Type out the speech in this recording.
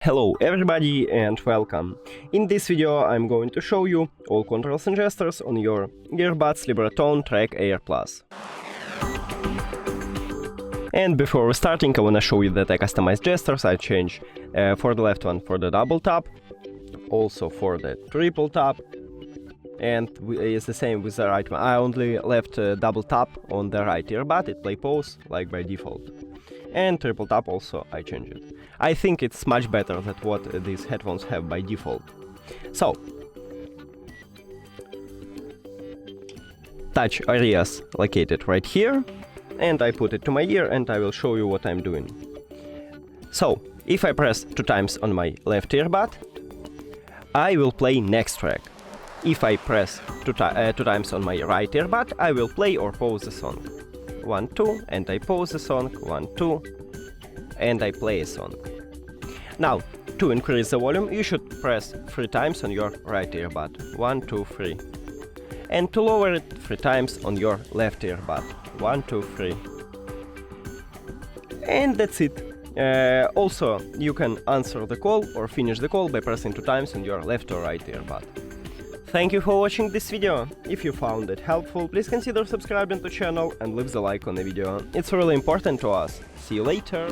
Hello everybody and welcome. In this video I'm going to show you all controls and gestures on your earbuds Libratone TRACK Air Plus. And before starting I wanna show you that I customized gestures. I change for the left one for the double tap, also for the triple tap, and it's the same with the right one. I only left double tap on the right earbud, it play pause like by default. And triple tap also I changed it. I think it's much better than what these headphones have by default. So, touch areas located right here, and I put it to my ear and I will show you what I'm doing. So, if I press 2 times on my left earbud, I will play next track. If I press 2 times on my right earbud, I will play or pause the song. 1, 2, and I pause the song, 1, 2, and I play a song. Now, to increase the volume, you should press 3 times on your right earbud, 1, 2, 3. And to lower it 3 times on your left earbud, 1, 2, 3. And that's it. Also, you can answer the call or finish the call by pressing 2 times on your left or right earbud. Thank you for watching this video. If you found it helpful, please consider subscribing to the channel and leave the like on the video. It's really important to us. See you later!